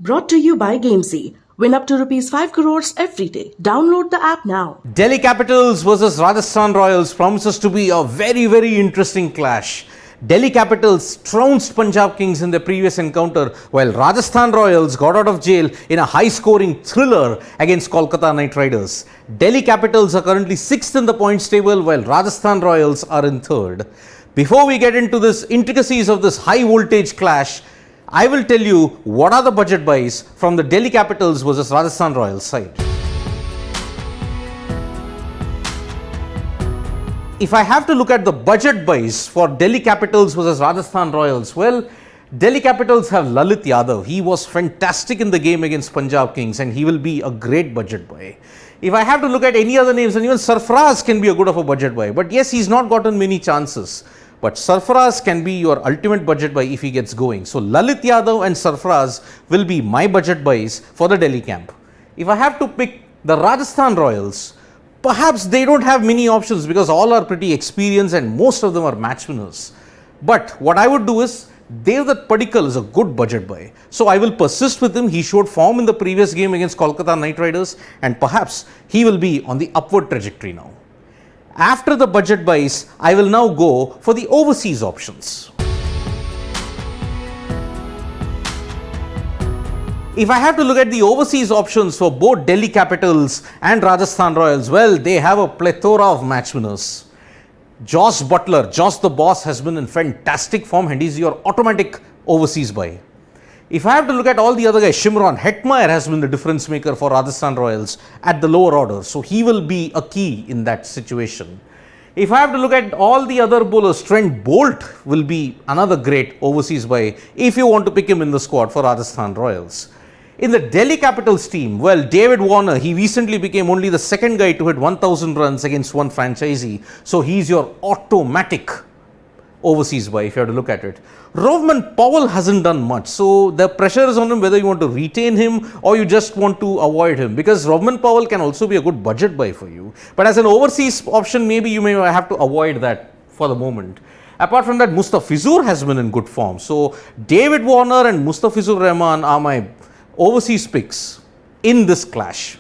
Brought to you by Gamezy. Win up to rupees 5 crores every day. Download the app now. Delhi Capitals versus Rajasthan Royals promises to be a very interesting clash. Delhi Capitals trounced Punjab Kings in their previous encounter, while Rajasthan Royals got out of jail in a high-scoring thriller against Kolkata Knight Riders. Delhi Capitals are currently 6th in the points table, while Rajasthan Royals are in 3rd. Before we get into the intricacies of this high-voltage clash, I will tell you what are the budget buys from the Delhi Capitals versus Rajasthan Royals side. If I have to look at the budget buys for Delhi Capitals versus Rajasthan Royals, well, Delhi Capitals have Lalit Yadav. He was fantastic in the game against Punjab Kings and he will be a great budget buy. If I have to look at any other names, and even Sarfaraz can be a good of a budget buy, but yes, he's not gotten many chances. But Sarfaraz can be your ultimate budget buy if he gets going. So Lalit Yadav and Sarfaraz will be my budget buys for the Delhi camp. If I have to pick the Rajasthan Royals, perhaps they don't have many options because all are pretty experienced and most of them are match winners. But what I would do is, Devdutt Padikkal is a good budget buy. So I will persist with him. He showed form in the previous game against Kolkata Knight Riders and perhaps he will be on the upward trajectory now. After the budget buys, I will now go for the overseas options. If I have to look at the overseas options for both Delhi Capitals and Rajasthan Royals, well, they have a plethora of match winners. Josh Butler, Josh the Boss, has been in fantastic form and he's your automatic overseas buy. If I have to look at all the other guys, Shimron Hetmeyer has been the difference maker for Rajasthan Royals at the lower order. So he will be a key in that situation. If I have to look at all the other bowlers, Trent Bolt will be another great overseas buy if you want to pick him in the squad for Rajasthan Royals. In the Delhi Capitals team, well, David Warner, he recently became only the second guy to hit 1,000 runs against one franchisee. So he's your automatic overseas buy if you have to look at it. Rovman Powell hasn't done much, so the pressure is on him whether you want to retain him or you just want to avoid him, because Rovman Powell can also be a good budget buy for you. But as an overseas option, maybe you may have to avoid that for the moment. Apart from that, Mustafizur has been in good form. So David Warner and Mustafizur Rahman are my overseas picks in this clash.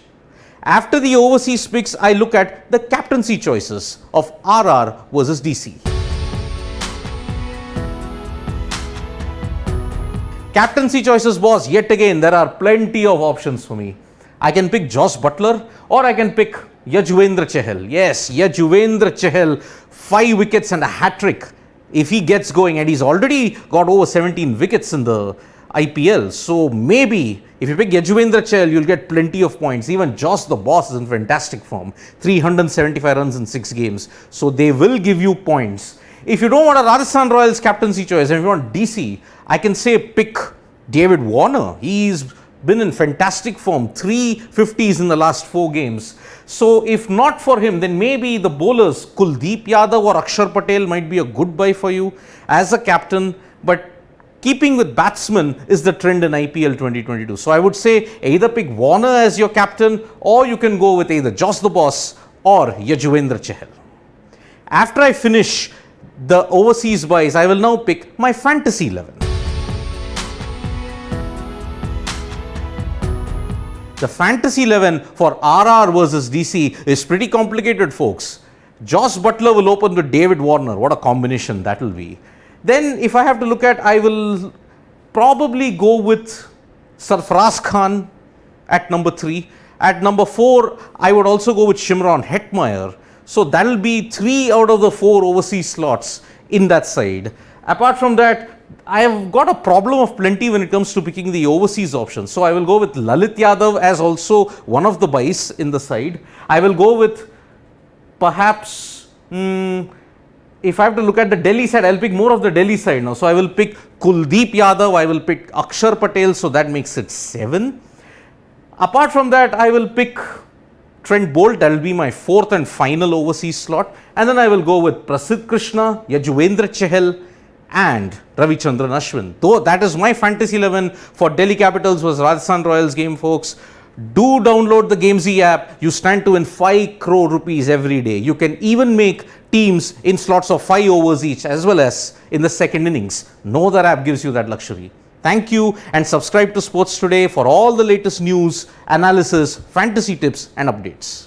After the overseas picks, I look at the captaincy choices of RR versus DC. Captaincy choices, boss, yet again there are plenty of options for me. I can pick Josh Butler or I can pick Yajuvendra Chahal. Yes, Yajuvendra Chahal, 5 wickets and a hat-trick if he gets going, and he's already got over 17 wickets in the IPL. So maybe if you pick Yajuvendra Chahal, you'll get plenty of points. Even Josh the Boss is in fantastic form, 375 runs in 6 games. So they will give you points. If you don't want a Rajasthan Royals captaincy choice and if you want DC, I can say pick David Warner. He's been in fantastic form, 350s in the last 4 games. So if not for him, then maybe the bowlers Kuldeep Yadav or Akshar Patel might be a good buy for you as a captain. But keeping with batsmen is the trend in IPL 2022. So I would say either pick Warner as your captain or you can go with either Josh the Boss or Yajuvendra Chahal. After I finish the overseas buys, I will now pick my fantasy 11. The fantasy 11 for RR versus DC is pretty complicated, folks. Josh Butler will open with David Warner. What a combination that will be. Then if I have to look at, I will probably go with Sarfaraz Khan at number 3. At number 4, I would also go with Shimron Hetmeyer. So that will be 3 out of the 4 overseas slots in that side. Apart from that, I have got a problem of plenty when it comes to picking the overseas options. So I will go with Lalit Yadav as also one of the buys in the side. I will go with perhaps, if I have to look at the Delhi side, I'll pick more of the Delhi side now. So I will pick Kuldeep Yadav, I will pick Akshar Patel, so that makes it 7. Apart from that, I will pick Trent Bolt, that will be my 4th and final overseas slot. And then I will go with Prasidh Krishna, Yajuvendra Chahal and Ravichandran Ashwin. Though that is my fantasy 11 for Delhi Capitals versus Rajasthan Royals game, folks. Do download the Gamezy app. You stand to win 5 crore rupees every day. You can even make teams in slots of 5 overs each as well as in the second innings. No other app gives you that luxury. Thank you, and subscribe to Sports Today for all the latest news, analysis, fantasy tips and updates.